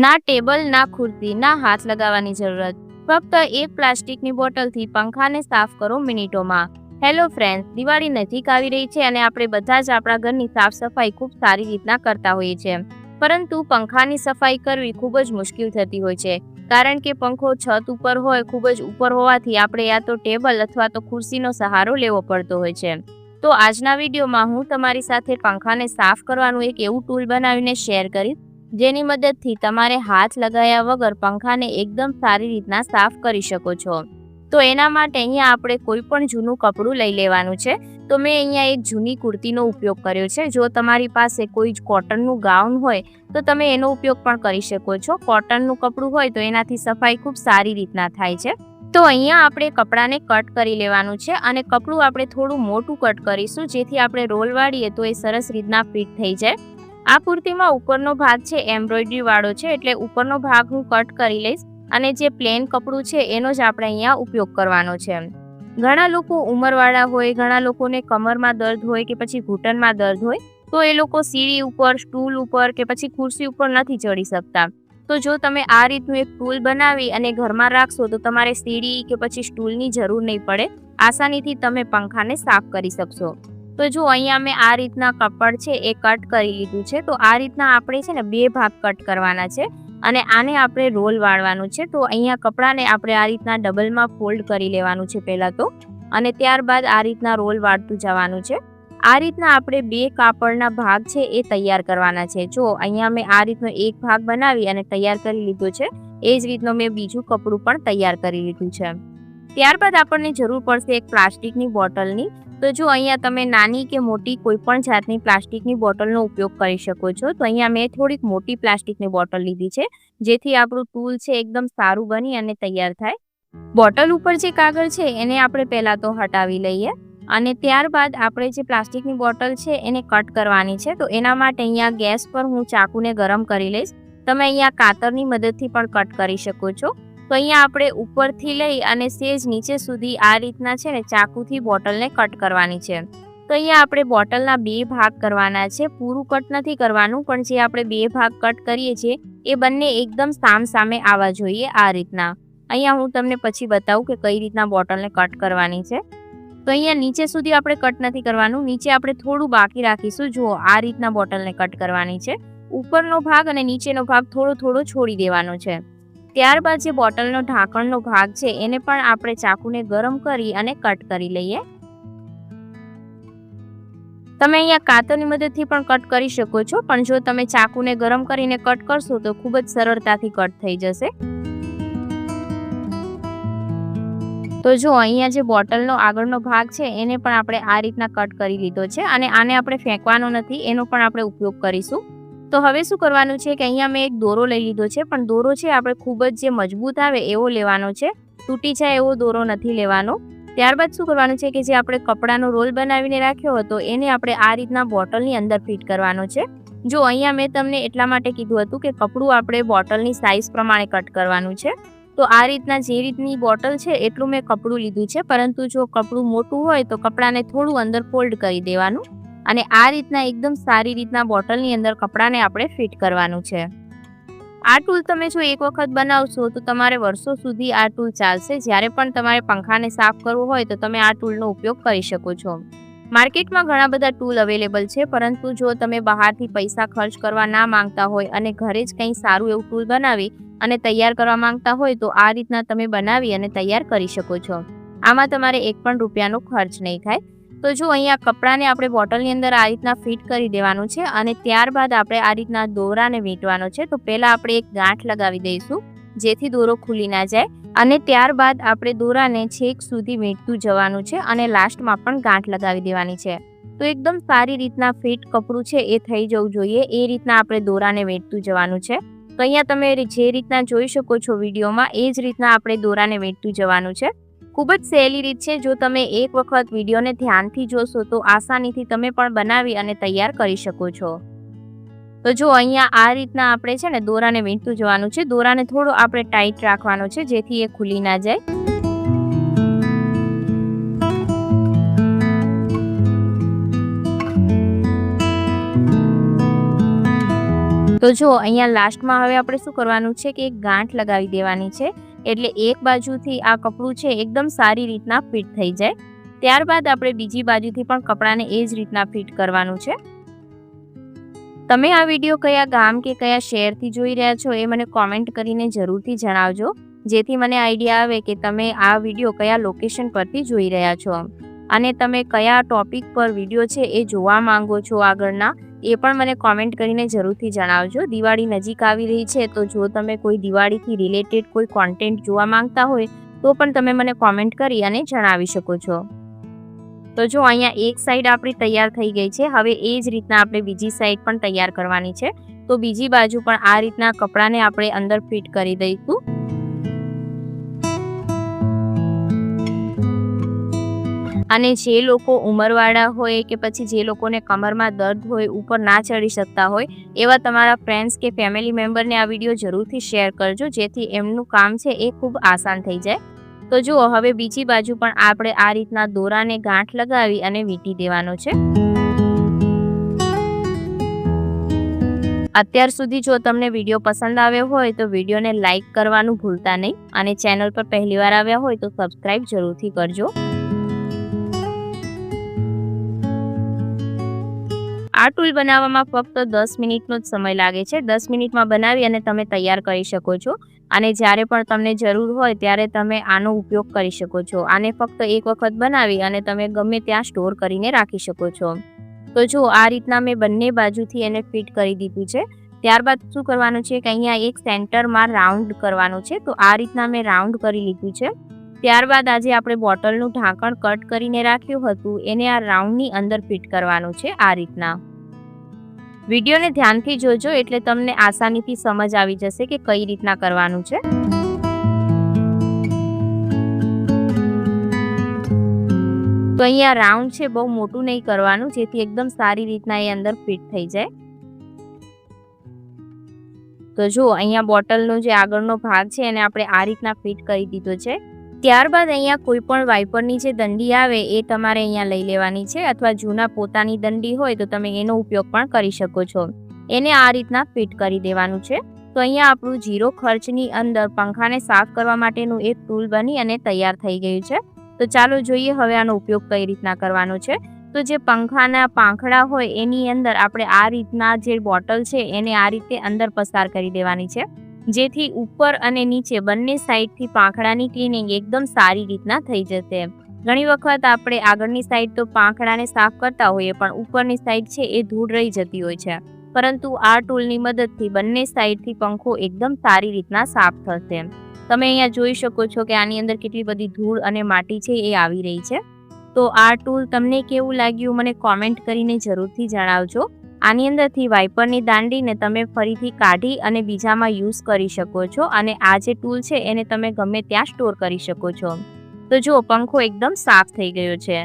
ના ટેબલ, ના ખુરશી, ના હાથ લગાવવાની જરૂરત. ફક્ત એક પ્લાસ્ટિકની બોટલથી પંખાને સાફ કરો મિનિટોમાં. હેલો ફ્રેન્ડ્સ, દિવાળી નજીક આવી રહી છે અને આપણે બધા જ આપણા ઘરની સાફ સફાઈ ખૂબ સારી રીતના કરતા હોઈએ છીએ. પરંતુ પંખાની સફાઈ કરવી ખૂબ જ મુશ્કેલ થતી હોય છે, કારણ કે પંખો છત ઉપર હોય, ખૂબ જ ઉપર હોવાથી આપણે યા તો ટેબલ અથવા તો ખુરશીનો સહારો લેવો પડતો હોય છે. તો આજના વિડીયોમાં હું તમારી સાથે પંખાને સાફ કરવાનું એક એવું ટૂલ બનાવીને શેર કરીશ, જેની મદદથી તમારે હાથ લગાવ્યા વગર પંખાને એકદમ સારી રીતના સાફ કરી શકો છો. તો એના માટે અહીંયા આપણે કોઈ પણ જૂનું કપડું લઈ લેવાનું છે. તો મેં અહીંયા એક જૂની કુર્તીનો ઉપયોગ કર્યો છે. જો તમારી પાસે કોઈ જ કોટનનું ગાઉન હોય તો તમે એનો ઉપયોગ પણ કરી શકો છો. કોટનનું કપડું હોય તો એનાથી સફાઈ ખૂબ સારી રીતના થાય છે. તો અહીંયા આપણે કપડાને કટ કરી લેવાનું છે અને કપડું આપણે થોડું મોટું કટ કરીશું, જેથી આપણે રોલ વાળીએ તો એ સરસ રીતના ફિટ થઈ જાય. આ કુર્તીમાં ઉપરનો ભાગ છે એમ્બ્રોઇડરી વાળો છે, એટલે ઉપરનો ભાગ હું કટ કરી લઈશ અને જે પ્લેન કપડું છે એનો જ આપણે અહીંયા ઉપયોગ કરવાનો છે. ઘણા લોકો ઉંમરવાળા હોય, ઘણા લોકોને કમરમાં દર્દ હોય કે પછી ઘૂંટણમાં દર્દ હોય, તો એ લોકો સીડી ઉપર, સ્ટૂલ ઉપર કે પછી ખુરશી ઉપર નથી ચડી શકતા. તો જો તમે આ રીતનું એક ટૂલ બનાવી અને ઘરમાં રાખશો તો તમારે સીડી કે પછી સ્ટૂલની જરૂર નહીં પડે. આસાનીથી તમે પંખાને સાફ કરી શકશો. તો જો અહીંયા મેં આ રીતના કાપડ છે એ કટ કરી લીધું છે. તો આ રીતના આપણે છે ને 2 ભાગ કટ કરવાના છે અને આને આપણે રોલ વાળવાનું છે. તો અહીંયા કપડાને આપણે આ રીતના ડબલમાં ફોલ્ડ કરી લેવાનું છે પહેલાં તો, અને ત્યારબાદ આ રીતના રોલ વાળતું જવાનું છે. આ રીતના આપણે 2 કાપડના ભાગ છે એ તૈયાર કરવાના છે. જો અહીંયા મેં આ રીતનો એક ભાગ બનાવી અને તૈયાર કરી લીધો છે, એ જ રીતનો મેં બીજું કપડું પણ તૈયાર કરી લીધું છે. ત્યારબાદ આપણને જરૂર પડશે એક પ્લાસ્ટિકની બોટલની. તો જો અહીંયા તમે નાની કે મોટી કોઈ પણ જાતની પ્લાસ્ટિકની બોટલનો ઉપયોગ કરી શકો છો. તો અહીંયા મેં થોડીક મોટી પ્લાસ્ટિકની બોટલ લીધી છે, જેથી આપણું ટૂલ છે એકદમ સારું બની અને તૈયાર થાય. બોટલ ઉપર જે કાગળ છે એને આપણે પહેલાં તો હટાવી લઈએ અને ત્યારબાદ આપણે જે પ્લાસ્ટિકની બોટલ છે એને કટ કરવાની છે. તો એના માટે અહીંયા ગેસ પર હું ચાકુને ગરમ કરી લઈશ. તમે અહીંયા કાતરની મદદથી પણ કટ કરી શકો છો. તો અહીંયા આપણે ઉપરથી લઈ અને સેજ નીચે સુધી આ રીતના છે ને ચાકુથી બોટલને કટ કરવાની છે. તો અહીંયા આપણે બોટલના 2 ભાગ કરવાના છે. પૂરું કટ નથી કરવાનું, પણ જે આપણે 2 ભાગ કટ કરીએ છીએ એ બંને એકદમ સામસામે આવવા જોઈએ આ રીતના. અહીંયા હું તમને પછી બતાવું કે કઈ રીતના બોટલને કટ કરવાની છે. તો અહીંયા નીચે સુધી આપણે કટ નથી કરવાનું, નીચે આપણે થોડું બાકી રાખીશું. જુઓ આ રીતના બોટલને કટ કરવાની છે. ઉપરનો ભાગ અને નીચેનો ભાગ થોડો થોડો છોડી દેવાનો છે. ત્યારબાદ જે બોટલનો ઢાંકણનો ભાગ છે એને પણ આપણે ચાકુને ગરમ કરી અને કટ કરી લઈએ. તમે અહીંયા કાતરની મદદથી પણ કટ કરી શકો છો, પણ જો તમે ચાકુને ગરમ કરીને કટ કરશો તો ખૂબ જ સરળતાથી કટ થઈ જશે. તો જો અહીંયા જે બોટલનો આગળનો ભાગ છે એને પણ આપણે આ રીતના કટ કરી લીધો છે અને આને આપણે ફેંકવાનો નથી, એનો પણ આપણે ઉપયોગ કરીશું. તો હવે શું કરવાનું છે કે અહીંયા મેં એક દોરો લઈ લીધો છે, પણ દોરો છે આપણે ખૂબ જ જે મજબૂત આવે એવો લેવાનો છે, તૂટી જાય એવો દોરો નથી લેવાનો. ત્યારબાદ શું કરવાનું છે કે જે આપણે કપડાનો રોલ બનાવીને રાખ્યો હતો એને આપણે આ રીતના બોટલની અંદર ફિટ કરવાનો છે. જો અહીંયા મેં તમને એટલા માટે કીધું હતું કે કપડું આપણે બોટલની સાઇઝ પ્રમાણે કટ કરવાનું છે. તો આ રીતના જે રીતની બોટલ છે એટલું મેં કપડું લીધું છે, પરંતુ જો કપડું મોટું હોય તો કપડાને થોડું અંદર ફોલ્ડ કરી દેવાનું અને આ રીતના એકદમ સારી રીતના બોટલની અંદર કપડાને આપણે ફિટ કરવાનું છે. આ ટૂલ તમે જો એક વખત બનાવશો તો તમારે વર્ષો સુધી આ ટૂલ ચાલશે. જ્યારે પણ તમારે પંખાને સાફ કરવો હોય તો તમે આ ટૂલનો ઉપયોગ કરી શકો છો. માર્કેટમાં ઘણા બધા ટૂલ અવેલેબલ છે, પરંતુ જો તમે બહારથી પૈસા ખર્ચ કરવા ના માંગતા હોય અને ઘરે જ કંઈ સારું એવું ટૂલ બનાવી અને તૈયાર કરવા માંગતા હોય તો આ રીતના તમે બનાવી અને તૈયાર કરી શકો છો. આમાં તમારે 1 પણ રૂપિયાનો ખર્ચ નહીં થાય. તો જો અહીંયા કપડાને આપણે બોટલની અંદર આ રીતના ફિટ કરી દેવાનું છે અને ત્યારબાદ આપણે આ રીતના દોરાને વીંટવાનો છે. તો પહેલાં આપણે એક ગાંઠ લગાવી દઈશું, જેથી દોરો ખુલી ના જાય, અને ત્યારબાદ આપણે દોરાને છેક સુધી વીંટતું જવાનું છે અને લાસ્ટમાં પણ ગાંઠ લગાવી દેવાની છે. તો એકદમ સારી રીતના ફિટ કપડું છે એ થઈ જવું જોઈએ, એ રીતના આપણે દોરાને વીંટતું જવાનું છે. તો અહીંયા તમે જે રીતના જોઈ શકો છો વિડીયોમાં, એ જ રીતના આપણે દોરાને વીંટતું જવાનું છે. ખૂબ જ સહેલી રીત છે. જો તમે એક વખત વિડીયોને ધ્યાનથી જોશો તો આસાનીથી તમે પણ બનાવી અને તૈયાર કરી શકો છો. તો જો અહીંયા આ રીતના આપણે છે ને દોરાને વીંટતું જવાનું છે. દોરાને થોડો આપણે ટાઈટ રાખવાનો છે, જેથી એ ખુલી ના જાય. તો જો અહીંયા લાસ્ટમાં હવે આપણે શું કરવાનું છે કે એક ગાંઠ લગાવી દેવાની છે, એટલે એક બાજુથી આ કપડું છે એકદમ સારી રીતના ફિટ થઈ જાય. ત્યારબાદ આપણે બીજી બાજુથી પણ કપડાને એ જ રીતના ફિટ કરવાનું છે. તમે આ વિડીયો કયા ગામ કે કયા શહેરથી જોઈ રહ્યા છો એ મને કોમેન્ટ કરીને જરૂરથી જણાવજો, જેથી મને આઈડિયા આવે કે તમે આ વિડીયો કયા લોકેશન પરથી જોઈ રહ્યા છો અને તમે કયા ટોપિક પર વિડીયો છે એ જોવા માંગો છો આગળના, એ પણ મને કોમેન્ટ કરીને જરૂરથી જણાવજો. દિવાળી નજીક આવી રહી છે, તો જો તમે કોઈ દિવાળીથી રિલેટેડ કોઈ કોન્ટેન્ટ જોવા માંગતા હોય તો પણ તમે મને કોમેન્ટ કરી અને જણાવી શકો છો. તો જો અહીંયા એક સાઈડ આપણી તૈયાર થઈ ગઈ છે. હવે એ જ રીતના આપણે બીજી સાઈડ પણ તૈયાર કરવાની છે. તો બીજી બાજુ પણ આ રીતના કપડાને આપણે અંદર ફિટ કરી દઈશું. અને જે લોકો ઉંમરવાળા હોય કે પછી જે લોકોને કમરમાં દર્દ હોય, ઉપર ના ચડી શકતા હોય, એવા તમારા ફ્રેન્ડ્સ કે ફેમિલી મેમ્બરને આ વિડીયો જરૂરથી શેર કરજો, જેથી એમનું કામ છે એ ખૂબ આસાન થઈ જાય. તો જુઓ, હવે બીજી બાજુ પણ આપણે આ રીતના દોરાને ગાંઠ લગાવી અને વીંટી દેવાનો છે. અત્યાર સુધી જો તમને વિડીયો પસંદ આવ્યો હોય તો વિડીયોને લાઈક કરવાનું ભૂલતા નહીં અને ચેનલ પર પહેલીવાર આવ્યા હોય તો સબસ્ક્રાઈબ જરૂરથી કરજો. આ ટૂલ બનાવવામાં ફક્ત 10 મિનિટનો જ સમય લાગે છે. 10 મિનિટમાં બનાવી અને તમે તૈયાર કરી શકો છો. અને જ્યારે પણ તમને જરૂર હોય ત્યારે તમે આનો ઉપયોગ કરી શકો છો. આને ફક્ત એક વખત બનાવી અને તમે ગમે ત્યાં સ્ટોર કરીને રાખી શકો છો. તો જો આ રીતના મેં બંને બાજુથી એને ફિટ કરી દીધું છે. ત્યારબાદ શું કરવાનું છે કે અહીંયા એક સેન્ટરમાં રાઉન્ડ કરવાનું છે. તો આ રીતના મેં રાઉન્ડ કરી લીધું છે. ત્યારબાદ આજે આપણે બોટલનું ઢાંકણ કટ કરીને રાખ્યું હતું, એને આ રાઉન્ડની અંદર ફિટ કરવાનું છે આ રીતના. વિડીયોને ધ્યાનથી જોજો એટલે તમને આસાનીથી સમજ આવી જશે કે કઈ રીતના કરવાનું છે. તો અહીંયા રાઉન્ડ છે બહુ મોટું નહીં કરવાનું, જેથી એકદમ સારી રીતના એ અંદર ફિટ થઈ જાય. તો જો અહીંયા બોટલનો જે આગળનો ભાગ છે એને આપણે આ રીતના ફિટ કરી દીધો છે. ત્યારબાદ અહીંયા કોઈ પણ વાઇપરની જે દંડી આવે એ તમારે અહીંયા લઈ લેવાની છે, અથવા જૂના પોતાની દંડી હોય તો તમે એનો ઉપયોગ પણ કરી શકો છો. એને આ રીતના ફિટ કરી દેવાનું છે. તો અહીંયા આપણું 0 ખર્ચની અંદર પંખાને સાફ કરવા માટેનું એક ટૂલ બની અને તૈયાર થઈ ગયું છે. તો ચાલો જોઈએ હવે આનો ઉપયોગ કઈ રીતના કરવાનો છે. તો જે પંખાના પાંખડા હોય એની અંદર આપણે આ રીતના જે બોટલ છે એને આ રીતે અંદર પસાર કરી દેવાની છે, જેથી ઉપર અને નીચે બંને સાઈડથી પાંખડાની ક્લિનિંગ એકદમ સારી રીતના થઈ જશે. ઘણી વખત આપણે આગળની સાઈડ તો પાંખડાને સાફ કરતા હોઈએ પણ ઉપરની સાઈડ છે એ ધૂળ રહી જતી હોય છે, પરંતુ આ ટૂલની મદદથી બંને સાઈડથી પંખો એકદમ સારી રીતના સાફ થશે. તમે અહીંયા જોઈ શકો છો કે આની અંદર કેટલી બધી ધૂળ અને માટી છે એ આવી રહી છે. તો આ ટૂલ તમને કેવું લાગ્યું મને કોમેન્ટ કરીને જરૂરથી જણાવજો. આની અંદરથી વાઇપરની દાંડીને તમે ફરીથી કાઢી અને બીજામાં યુઝ કરી શકો છો, અને આ જે ટૂલ છે એને તમે ગમે ત્યાં સ્ટોર કરી શકો છો. તો જો પંખો એકદમ સાફ થઈ ગયો છે.